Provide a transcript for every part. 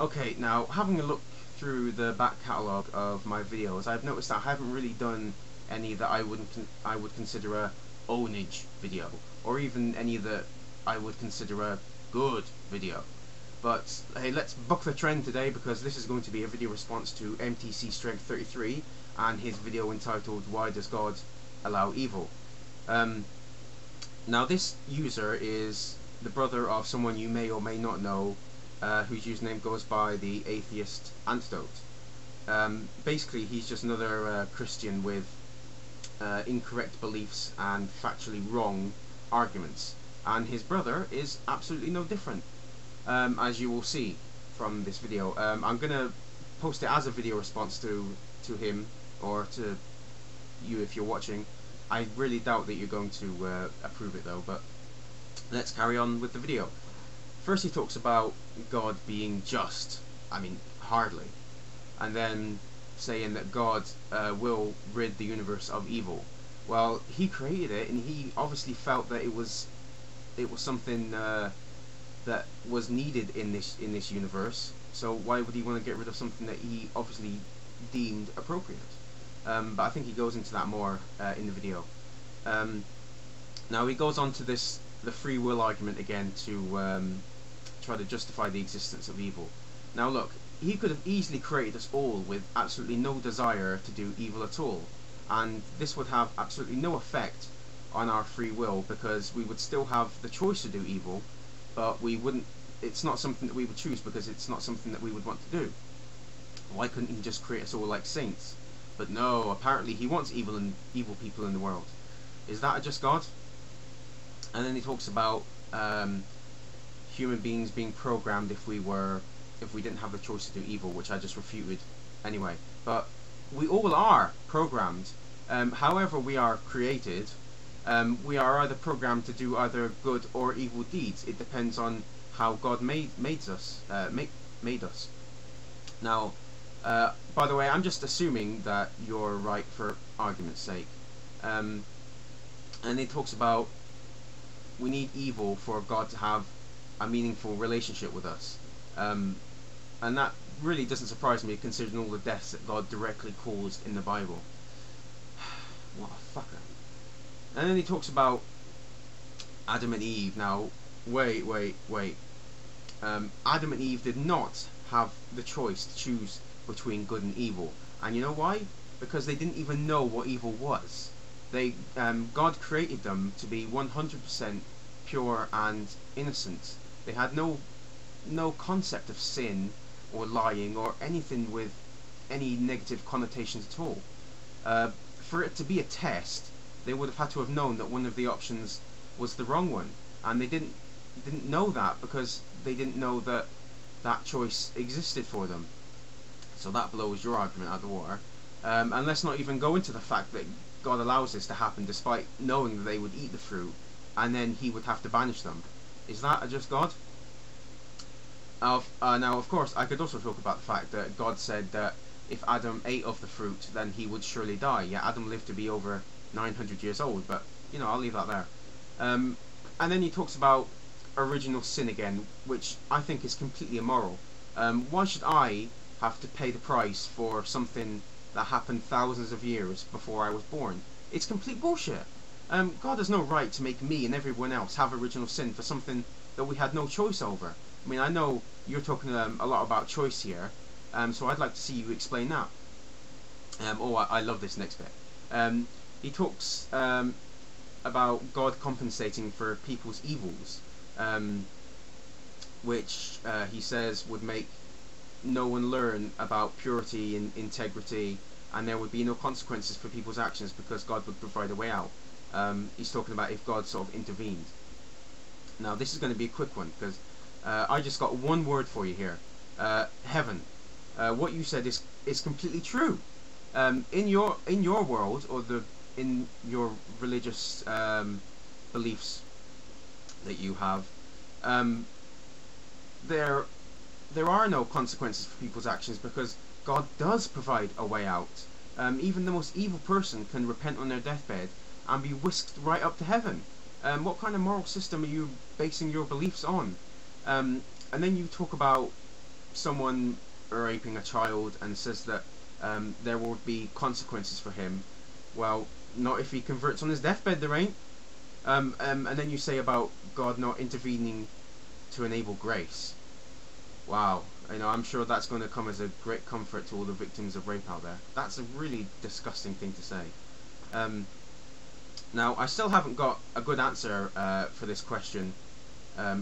Okay, now having a look through the back catalogue of my videos, I've noticed that I haven't really done any that I would consider a ownage video, or even any that I would consider a good video. But hey, let's buck the trend today, because this is going to be a video response to MTC Strength 33 and his video entitled "Why Does God Allow Evil?" Now this user is the brother of someone you may or may not know, whose username goes by the Atheist Antidote. Basically, he's just another Christian with incorrect beliefs and factually wrong arguments, and his brother is absolutely no different, as you will see from this video. I'm gonna post it as a video response to him, or to you if you're watching. I really doubt that you're going to approve it though, but let's carry on with the video. First he talks about God being just. I mean, hardly. And then saying that God will rid the universe of evil. Well, he created it, and he obviously felt that it was something that was needed in this universe. So why would he want to get rid of something that he obviously deemed appropriate? But I think he goes into that more in the video. Now he goes on to the free will argument again to try to justify the existence of evil. Now look, he could have easily created us all with absolutely no desire to do evil at all, and this would have absolutely no effect on our free will, because we would still have the choice to do evil, but we wouldn't. It's not something that we would choose, because it's not something that we would want to do. Why couldn't he just create us all like saints? But no, apparently he wants evil people in the world. Is that a just God? And then he talks about human beings being programmed if we didn't have the choice to do evil, which I just refuted anyway. But we all are programmed. However we are created, we are either programmed to do either good or evil deeds. It depends on how God made us. Now, by the way, I'm just assuming that you're right for argument's sake. And he talks about we need evil for God to have a meaningful relationship with us. And that really doesn't surprise me, considering all the deaths that God directly caused in the Bible. What a fucker. And then he talks about Adam and Eve. Now, wait. Adam and Eve did not have the choice to choose between good and evil. And you know why? Because they didn't even know what evil was. God created them to be 100% pure and innocent. They had no concept of sin or lying or anything with any negative connotations at all. For it to be a test, they would have had to have known that one of the options was the wrong one, and they didn't know that, because they didn't know that that choice existed for them. So that blows your argument out of the water. And let's not even go into the fact that God allows this to happen despite knowing that they would eat the fruit, and then he would have to banish them. Is that a just God? Now, of course, I could also talk about the fact that God said that if Adam ate of the fruit, then he would surely die. Yeah, Adam lived to be over 900 years old, but, you know, I'll leave that there. And then he talks about original sin again, which I think is completely immoral. Why should I have to pay the price for something that happened thousands of years before I was born? It's complete bullshit. God has no right to make me and everyone else have original sin for something that we had no choice over. I mean, I know you're talking a lot about choice here, so I'd like to see you explain that. I love this next bit. He talks about God compensating for people's evils, which he says would make no one learn about purity and integrity, and there would be no consequences for people's actions because God would provide a way out. He's talking about if God sort of intervened. Now this is going to be a quick one, because I just got one word for you here. Heaven. What you said is completely true. In your world, or in your religious beliefs that you have, there are no consequences for people's actions because God does provide a way out. Even the most evil person can repent on their deathbed and be whisked right up to heaven. What kind of moral system are you basing your beliefs on? And then you talk about someone raping a child and says that there will be consequences for him. Well, not if he converts on his deathbed, there ain't. And then you say about God not intervening to enable grace. Wow, I'm sure that's going to come as a great comfort to all the victims of rape out there. That's a really disgusting thing to say. Now, I still haven't got a good answer for this question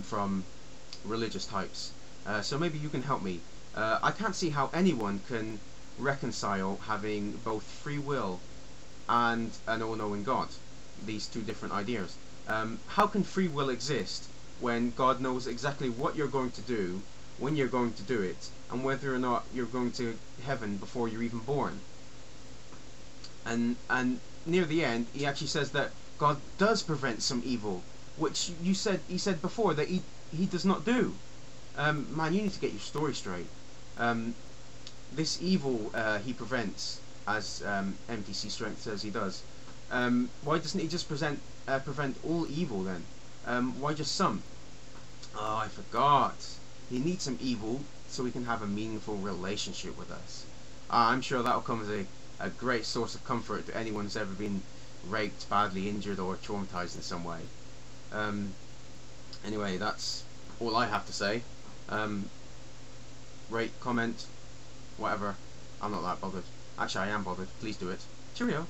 from religious types. So maybe you can help me. I can't see how anyone can reconcile having both free will and an all-knowing God. These two different ideas. How can free will exist when God knows exactly what you're going to do, when you're going to do it, and whether or not you're going to heaven before you're even born? And near the end, he actually says that God does prevent some evil, which he said before that he does not do. Man, you need to get your story straight. This evil he prevents, as MTC Strength says he does. Why doesn't he just prevent all evil then? Why just some? Oh, I forgot. He needs some evil so he can have a meaningful relationship with us. I'm sure that'll come as a great source of comfort to anyone who's ever been raped, badly injured, or traumatized in some way. Anyway, that's all I have to say. Rate, comment, whatever. I'm not that bothered. Actually, I am bothered. Please do it. Cheerio.